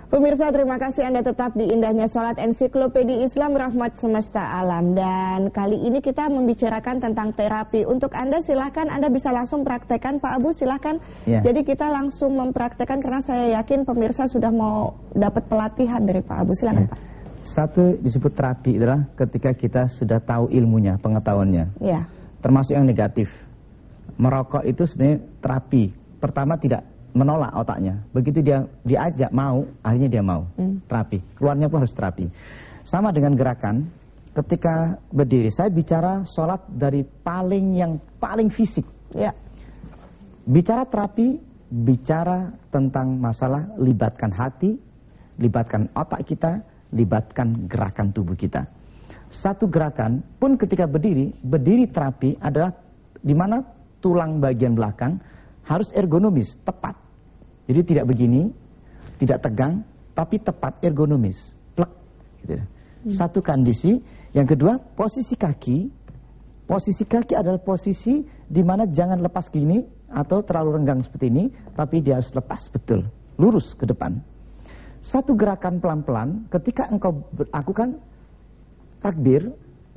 Pemirsa, terima kasih Anda tetap di Indahnya Sholat Ensiklopedia Islam Rahmat Semesta Alam. Dan kali ini kita membicarakan tentang terapi. Untuk Anda silahkan, Anda bisa langsung praktekkan. Pak Abu silahkan. Ya. Jadi kita langsung mempraktekkan karena saya yakin pemirsa sudah mau dapat pelatihan dari Pak Abu. Silahkan Pak. Satu disebut terapi adalah ketika kita sudah tahu ilmunya, pengetahuannya. Ya. Termasuk yang negatif. Merokok itu sebenarnya terapi. Pertama tidak menolak otaknya. Begitu dia diajak mau, akhirnya dia mau. Terapi. Keluarnya pun harus terapi. Sama dengan gerakan, ketika berdiri, saya bicara sholat dari yang paling fisik. Ya. Bicara terapi, bicara tentang masalah libatkan hati, libatkan otak kita, libatkan gerakan tubuh kita. Satu gerakan pun ketika berdiri terapi adalah di mana tulang bagian belakang harus ergonomis, tepat. Jadi tidak begini, tidak tegang, tapi tepat, ergonomis, plek. Gitu. Satu kondisi. Yang kedua, posisi kaki. Posisi kaki adalah posisi di mana jangan lepas gini atau terlalu renggang seperti ini, tapi dia harus lepas betul, lurus ke depan. Satu gerakan pelan-pelan. Ketika engkau lakukan takbir,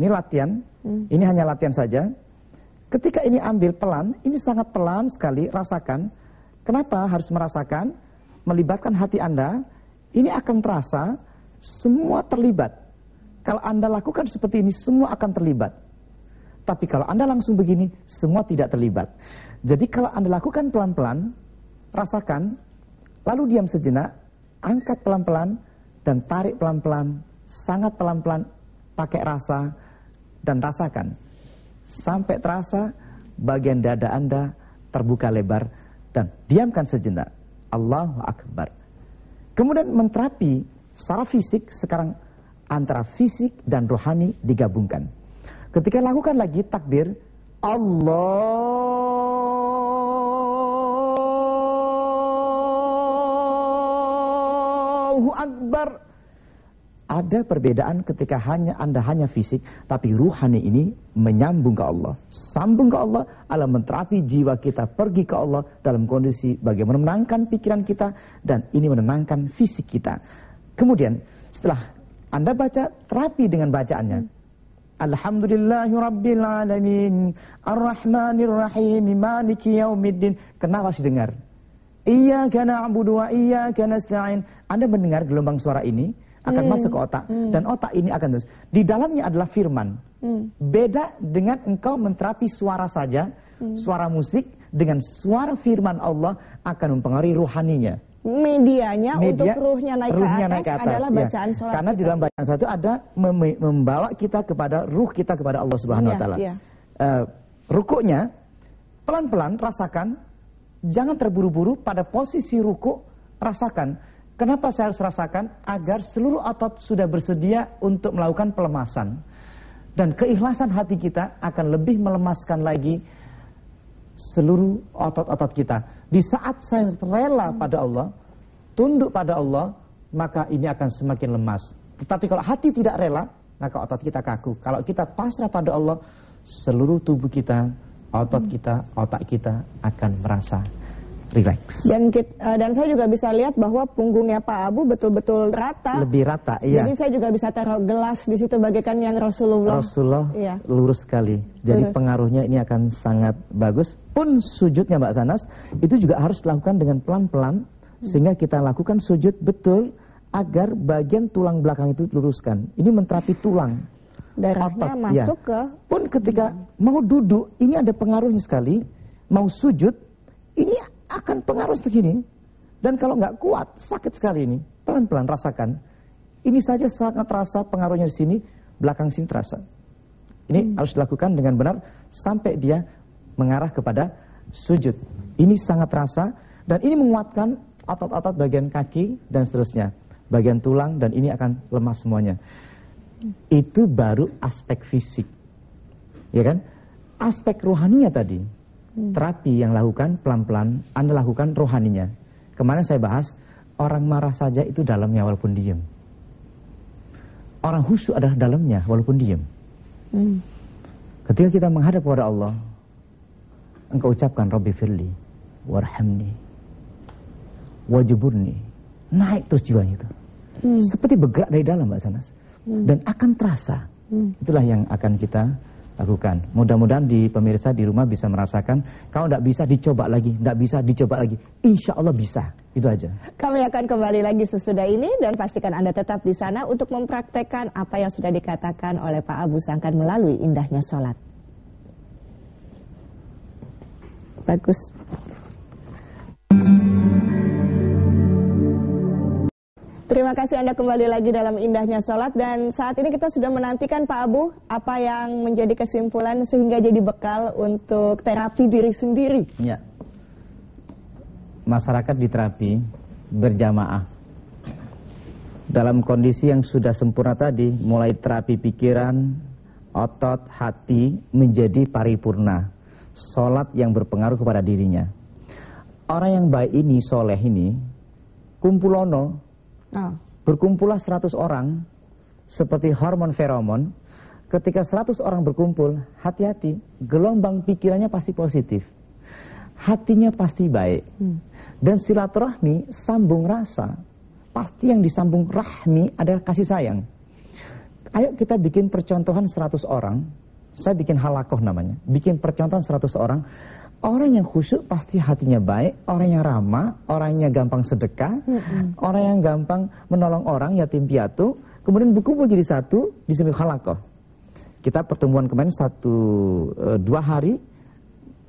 ini latihan, ini hanya latihan saja. Ketika ini ambil pelan, ini sangat pelan sekali, rasakan. Kenapa harus merasakan? Melibatkan hati Anda, ini akan terasa, semua terlibat. Kalau Anda lakukan seperti ini, semua akan terlibat. Tapi kalau Anda langsung begini, semua tidak terlibat. Jadi kalau Anda lakukan pelan-pelan, rasakan, lalu diam sejenak, angkat pelan-pelan, dan tarik pelan-pelan, sangat pelan-pelan, pakai rasa, dan rasakan. Sampai terasa bagian dada Anda terbuka lebar dan diamkan sejenak. Allahu Akbar. Kemudian menterapi secara fisik, sekarang antara fisik dan rohani digabungkan. Ketika lakukan lagi takbir, Allahu Akbar. Ada perbedaan ketika Anda hanya fisik, tapi ruhani ini menyambung ke Allah. Sambung ke Allah adalah menterapi jiwa kita pergi ke Allah dalam kondisi bagaimana menenangkan pikiran kita, dan ini menenangkan fisik kita. Kemudian setelah Anda baca, terapi dengan bacaannya. Alhamdulillahirabbil alamin, arrahmanirrahim, maliki yaumiddin. Kenapa harus dengar? Iyyaka na'budu wa iyyaka nasta'in. Anda mendengar gelombang suara ini akan masuk ke otak, dan otak ini akan terus. Di dalamnya adalah firman. Beda dengan engkau menterapi suara saja, suara musik, dengan suara firman Allah akan mempengaruhi ruhaninya. Medianya untuk ruhnya naik ke atas adalah bacaan sholat. Karena di dalam bacaan sholat itu ada membawa kita kepada ruh kita kepada Allah Subhanahu Wa Taala. Rukuknya pelan-pelan rasakan, jangan terburu-buru pada posisi rukuk, rasakan. Kenapa saya harus rasakan? Agar seluruh otot sudah bersedia untuk melakukan pelemasan. Dan keikhlasan hati kita akan lebih melemaskan lagi seluruh otot-otot kita. Di saat saya rela pada Allah, tunduk pada Allah, maka ini akan semakin lemas. Tetapi kalau hati tidak rela, maka otot kita kaku. Kalau kita pasrah pada Allah, seluruh tubuh kita, otot kita, otak kita akan merasa relax. Dan saya juga bisa lihat bahwa punggungnya Pak Abu betul-betul rata. Lebih rata, iya. Jadi saya juga bisa taruh gelas di situ bagaikan yang Rasulullah. Iya. Lurus sekali. Jadi pengaruhnya ini akan sangat bagus. Pun sujudnya Mbak Sanas itu juga harus dilakukan dengan pelan-pelan, sehingga kita lakukan sujud betul agar bagian tulang belakang itu luruskan. Ini menterapi tulang. Darahnya masuk ke. Pun ketika mau duduk, ini ada pengaruhnya sekali. Mau sujud, ini akan pengaruh segini. Dan kalau nggak kuat, sakit sekali ini. Pelan-pelan rasakan. Ini saja sangat terasa pengaruhnya di sini, belakang sini terasa. Ini harus dilakukan dengan benar sampai dia mengarah kepada sujud. Ini sangat terasa, dan ini menguatkan otot-otot bagian kaki dan seterusnya, bagian tulang, dan ini akan lemas semuanya. Itu baru aspek fisik, ya kan? Aspek rohaninya tadi. Terapi yang lakukan pelan-pelan, Anda lakukan rohaninya. Kemarin saya bahas, orang marah saja itu dalamnya walaupun diem. Orang khusyuk adalah dalamnya walaupun diem. Ketika kita menghadap kepada Allah, engkau ucapkan Rabbi firli, warhamni, wajiburni, naik terus jiwanya itu. Seperti bergerak dari dalam, Mbak Sanas. Dan akan terasa. Itulah yang akan kita lakukan. Mudah-mudahan di pemirsa di rumah bisa merasakan. Kalau tidak bisa dicoba lagi, tidak bisa dicoba lagi. Insya Allah bisa. Itu aja. Kami akan kembali lagi sesudah ini dan pastikan Anda tetap di sana untuk mempraktekkan apa yang sudah dikatakan oleh Pak Abu Sangkan melalui indahnya sholat. Bagus. Terima kasih Anda kembali lagi dalam indahnya sholat. Dan saat ini kita sudah menantikan Pak Abu, apa yang menjadi kesimpulan sehingga jadi bekal untuk terapi diri sendiri. Ya. Masyarakat di terapi berjamaah dalam kondisi yang sudah sempurna tadi, mulai terapi pikiran, otot, hati menjadi paripurna. Sholat yang berpengaruh kepada dirinya. Orang yang baik ini, soleh ini, kumpulono, berkumpullah 100 orang seperti hormon feromon. Ketika 100 orang berkumpul, hati-hati, gelombang pikirannya pasti positif, hatinya pasti baik. Dan silaturahmi, sambung rasa, pasti yang disambung rahmi adalah kasih sayang. Ayo kita bikin percontohan 100 orang. Saya bikin halakoh namanya, bikin percontohan 100 orang. Orang yang khusyuk pasti hatinya baik, orang yang ramah, orangnya gampang sedekah, orang yang gampang menolong orang, yatim piatu, kemudian berkumpul jadi satu di sini halakoh. Kita pertemuan kemarin 2 hari,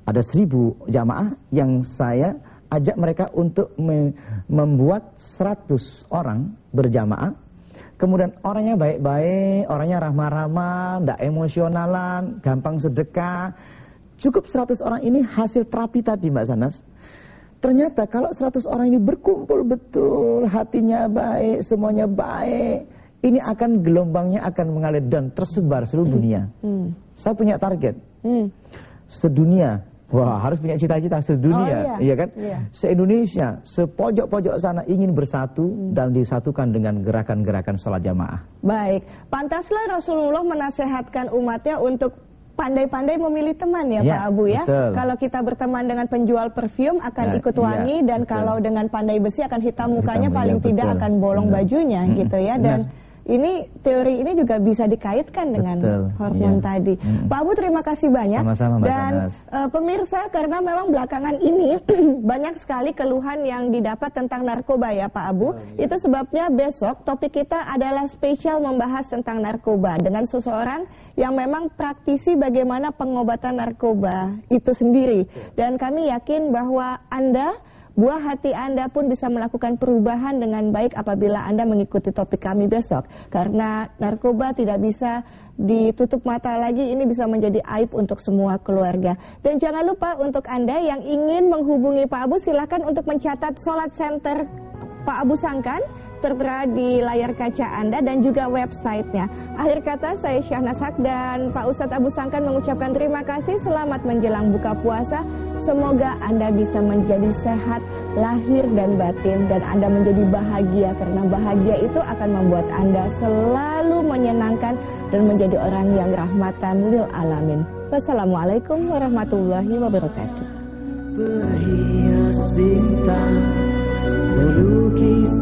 ada 1000 jamaah yang saya ajak mereka untuk membuat 100 orang berjamaah. Kemudian orangnya baik-baik, orangnya ramah-ramah, tidak emosionalan, gampang sedekah. Cukup 100 orang ini hasil terapi tadi, Mbak Sanas. Ternyata kalau 100 orang ini berkumpul betul, hatinya baik, semuanya baik, ini akan gelombangnya akan mengalir dan tersebar seluruh dunia. Saya punya target. Sedunia. Wah, harus punya cita-cita sedunia, iya kan? Se-Indonesia, sepojok-pojok sana ingin bersatu dan disatukan dengan gerakan-gerakan sholat jamaah. Baik, pantaslah Rasulullah menasehatkan umatnya untuk pandai-pandai memilih teman ya, Pak Abu ya. Betul. Kalau kita berteman dengan penjual parfum akan ikut wangi, dan betul. Kalau dengan pandai besi akan hitam mukanya, paling tidak akan bolong bajunya gitu ya. Dan ini teori ini juga bisa dikaitkan dengan hormon tadi. Pak Abu, terima kasih banyak. Sama-sama, Mbak dan pemirsa, karena memang belakangan ini banyak sekali keluhan yang didapat tentang narkoba ya Pak Abu. Itu sebabnya besok topik kita adalah spesial membahas tentang narkoba dengan seseorang yang memang praktisi bagaimana pengobatan narkoba itu sendiri. Dan kami yakin bahwa buah hati Anda pun bisa melakukan perubahan dengan baik apabila Anda mengikuti topik kami besok. Karena narkoba tidak bisa ditutup mata lagi, ini bisa menjadi aib untuk semua keluarga. Dan jangan lupa untuk Anda yang ingin menghubungi Pak Abu, silakan untuk mencatat Sholat Center Pak Abu Sangkan, tertera di layar kaca Anda dan juga websitenya. Akhir kata, saya Syahnas Haq dan Pak Ustadz Abu Sangkan mengucapkan terima kasih. Selamat menjelang buka puasa. Semoga Anda bisa menjadi sehat lahir dan batin, dan Anda menjadi bahagia, karena bahagia itu akan membuat Anda selalu menyenangkan dan menjadi orang yang rahmatan lil alamin. Wassalamualaikum warahmatullahi wabarakatuh. Berhias bintang, melukis